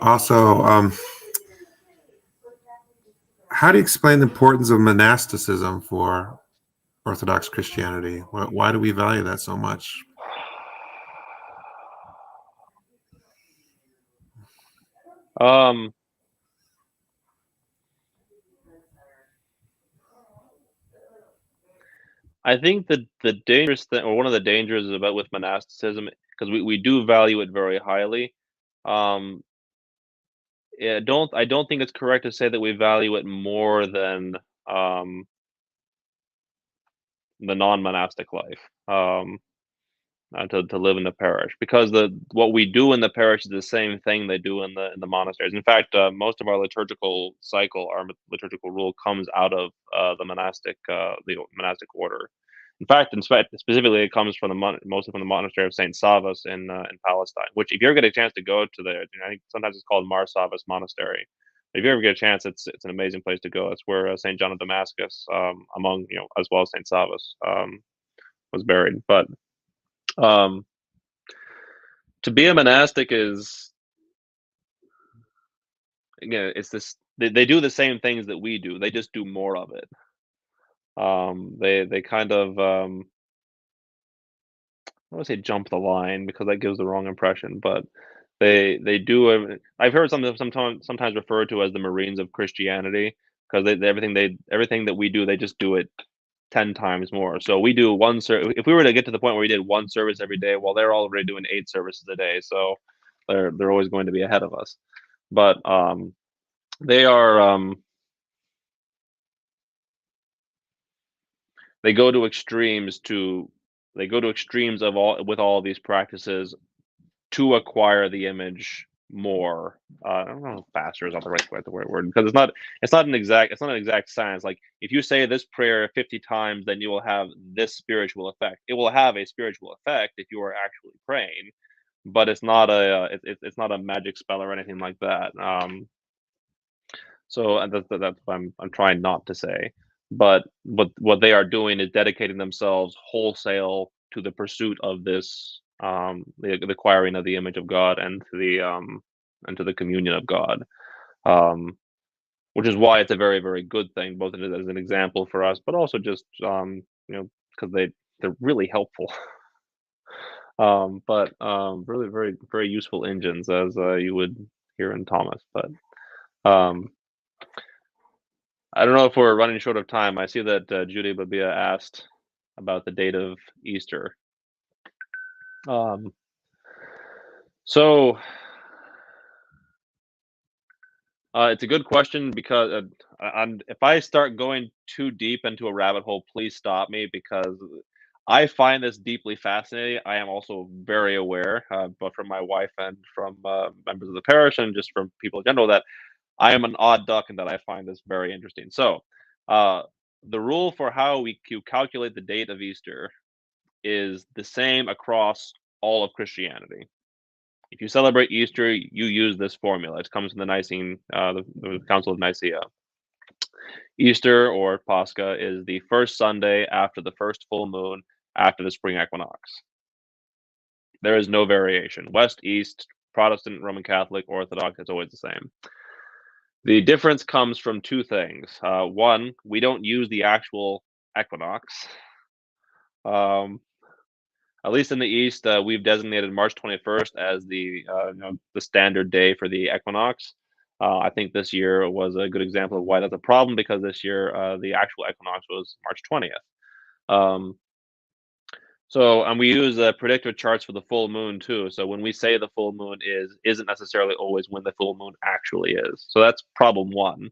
how do you explain the importance of monasticism for Orthodox Christianity? Why do we value that so much? Um, I think that the dangerous thing, or one of the dangers about with monasticism, because we do value it very highly. Um, I don't think it's correct to say that we value it more than um, the non-monastic life. To live in the parish, because what we do in the parish is the same thing they do in the monasteries. In fact, most of our liturgical cycle, our liturgical rule, comes out of the monastic order. In fact, specifically, it comes from mostly from the monastery of Saint Savas in Palestine. Which, if you ever get a chance to go to I think sometimes it's called Mar Savas Monastery. If you ever get a chance, it's an amazing place to go. It's where Saint John of Damascus, among as well as Saint Savas, was buried. But um, to be a monastic is, again, it's this, they do the same things that we do. They just do more of it. They kind of I don't want to say jump the line, because that gives the wrong impression, but they do I've heard sometimes referred to as the Marines of Christianity, because everything that we do, they just do it 10 times more. So we do if we were to get to the point where we did one service every day, well, they're already doing 8 services a day, so they're always going to be ahead of us. But they are they go to extremes of all these practices to acquire the image more. I don't know if faster is not the right word, because it's not an exact science. Like, if you say this prayer 50 times, then you will have this spiritual effect. It will have a spiritual effect if you are actually praying, but it's not it's not a magic spell or anything like that. So that's what I'm trying not to say. But what they are doing is dedicating themselves wholesale to the pursuit of this, the acquiring of the image of God, and to the communion of God. Which is why it's a very, very good thing, both as an example for us, but also just because they're really helpful. But really very, very useful engines, as you would hear in Thomas. But um, I don't know if we're running short of time. I see that Judy Babia asked about the date of Easter. So it's a good question, because if I start going too deep into a rabbit hole, please stop me, because I find this deeply fascinating. I am also very aware, but from my wife and from members of the parish and just from people in general, that I am an odd duck and that I find this very interesting. So, the rule for how you calculate the date of Easter is the same across all of Christianity. If you celebrate Easter, you use this formula. It comes from the Council of Nicaea. Easter, or Pascha, is the first Sunday after the first full moon after the spring equinox. There is no variation. West, East, Protestant, Roman Catholic, Orthodox, it's always the same. The difference comes from 2 things. One, we don't use the actual equinox. At least in the East, we've designated March 21st as the standard day for the equinox. I think this year was a good example of why that's a problem, because this year the actual equinox was March 20th. And we use predictor charts for the full moon too. So when we say the full moon isn't necessarily always when the full moon actually is. So that's problem 1.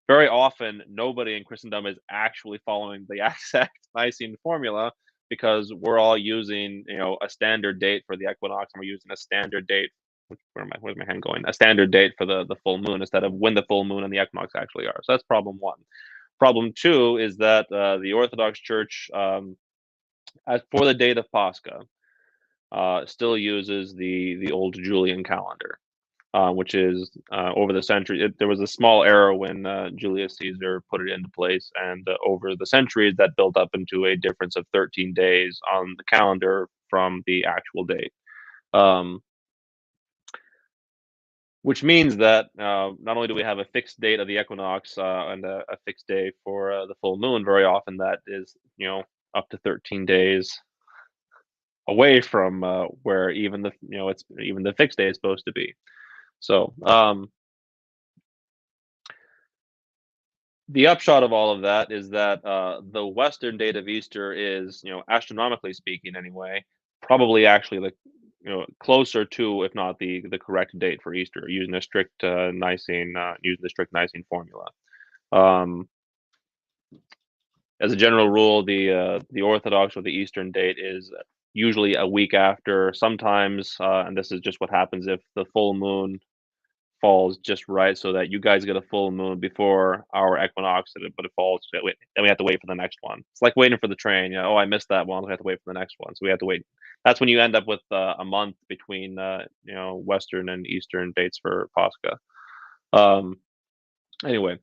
Very often, nobody in Christendom is actually following the exact Nicene formula, because we're all using a standard date for the equinox, and we're using a standard date. Where's my hand going? A standard date for the full moon, instead of when the full moon and the equinox actually are. So that's problem 1. Problem 2 is that the Orthodox Church, as for the date of Pascha, still uses the old Julian calendar, which is over the century. There was a small error when Julius Caesar put it into place, and over the centuries, that built up into a difference of 13 days on the calendar from the actual date. Which means that not only do we have a fixed date of the equinox and a fixed day for the full moon, very often that is up to 13 days away from where even the fixed day is supposed to be. So the upshot of all of that is that the Western date of Easter is, astronomically speaking, anyway, probably actually closer to, if not the correct date for Easter, using a strict Nicene formula. As a general rule, the Orthodox or the Eastern date is usually a week after. Sometimes, and this is just what happens if the full moon falls just right, so that you guys get a full moon before our equinox, but it falls. Then we have to wait for the next one. It's like waiting for the train. Oh, I missed that one. We have to wait for the next one. So we have to wait. That's when you end up with a month between Western and Eastern dates for Pascha. Anyway,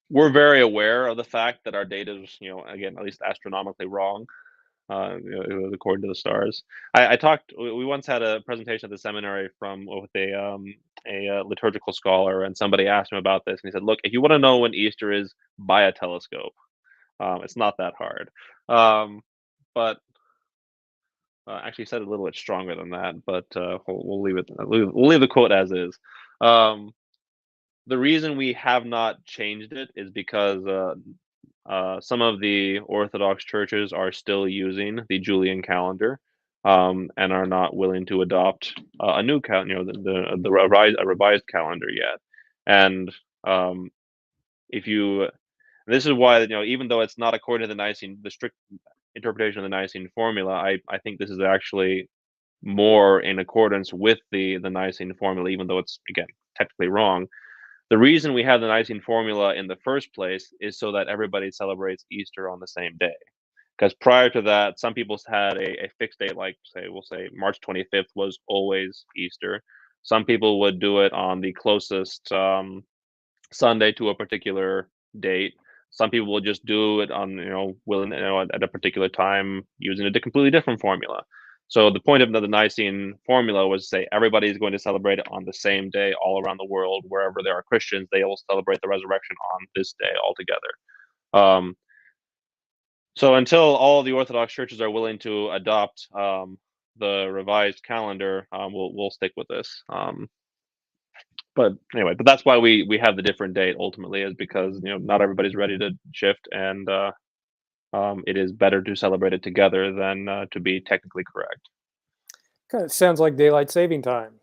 we're very aware of the fact that our date is, again, at least astronomically wrong, according to the stars. We once had a presentation at the seminary with a liturgical scholar, and somebody asked him about this, and he said, "Look, if you want to know when Easter is, buy a telescope. It's not that hard." But actually, he said it a little bit stronger than that. But we'll leave it. We'll leave the quote as is. The reason we have not changed it is because some of the Orthodox churches are still using the Julian calendar, and are not willing to adopt a new calendar, a revised calendar yet. And this is why, even though it's not according to the strict interpretation of the Nicene formula, I think this is actually more in accordance with the Nicene formula, even though it's, again, technically wrong. The reason we have the Nicene formula in the first place is so that everybody celebrates Easter on the same day. Because prior to that, some people had a fixed date, like we'll say March 25th was always Easter. Some people would do it on the closest Sunday to a particular date. Some people will just do it on at a particular time using a completely different formula. So the point of the Nicene formula was to say everybody is going to celebrate it on the same day all around the world. Wherever there are Christians, they will celebrate the resurrection on this day altogether. So until all of the Orthodox churches are willing to adopt the revised calendar, we'll stick with this. But anyway, that's why we have the different date ultimately, is because not everybody's ready to shift, and it is better to celebrate it together than to be technically correct. Kind of sounds like daylight saving time.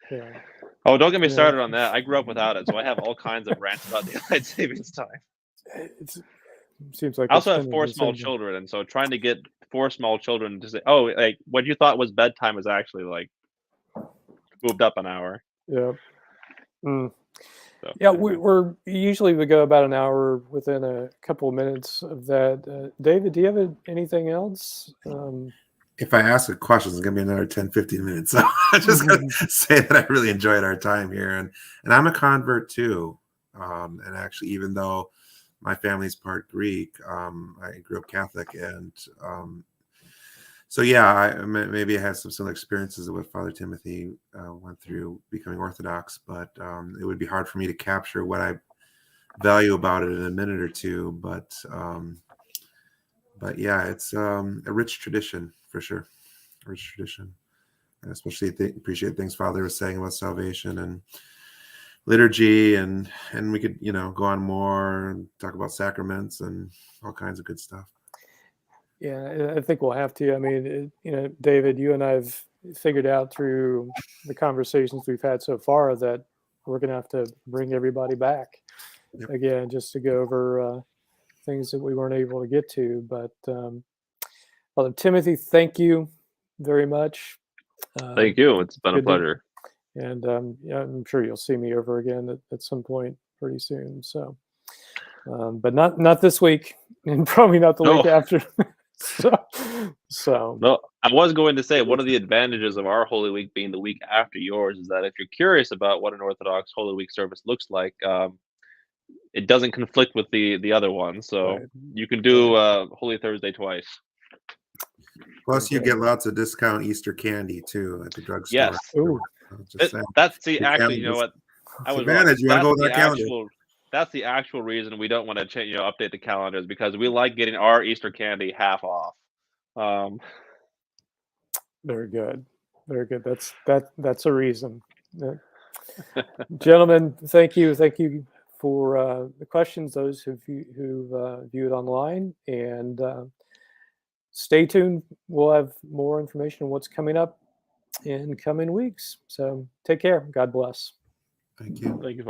Yeah. Oh, don't get me started on that. I grew up without it, so I have all kinds of rants about daylight savings time. It seems like I also have 4 small children, and so trying to get 4 small children to say, "Oh, like what you thought was bedtime is actually like moved up an hour." Yeah. Mm. So, Yeah, we usually go about an hour within a couple of minutes of that. David, do you have anything else? If I ask a question, it's going to be another 10, 15 minutes. So I'm just going to say that I really enjoyed our time here. And I'm a convert too. And actually, even though my family's part Greek, I grew up Catholic. And so, yeah, maybe I had some similar experiences of what Father Timothy went through becoming Orthodox. But it would be hard for me to capture what I value about it in a minute or two. But yeah, it's a rich tradition for sure. Rich tradition. I especially appreciate things Father was saying about salvation and liturgy, and we could go on more and talk about sacraments and all kinds of good stuff. Yeah, I think we'll have to. I mean, David, you and I've figured out through the conversations we've had so far that we're going to have to bring everybody back again, just to go over things that we weren't able to get to. But Father Timothy, thank you very much. Thank you. It's been a pleasure. And I'm sure you'll see me over again at some point pretty soon. So, but not this week, and probably not the week after. So no, I was going to say one of the advantages of our Holy Week being the week after yours is that if you're curious about what an Orthodox Holy Week service looks like, it doesn't conflict with the other one, so you can do Holy Thursday twice. Plus, you get lots of discount Easter candy too at the drugstore. Yes, that's the actually. You know what? I was advantage. You want to go with that calendar. That's the actual reason we don't want to change, update the calendars, because we like getting our Easter candy half off. Very good. Very good. That's a reason. Gentlemen, thank you. Thank you for the questions, those who've viewed online. And stay tuned. We'll have more information on what's coming up in coming weeks. So take care. God bless. Thank you. Thank you.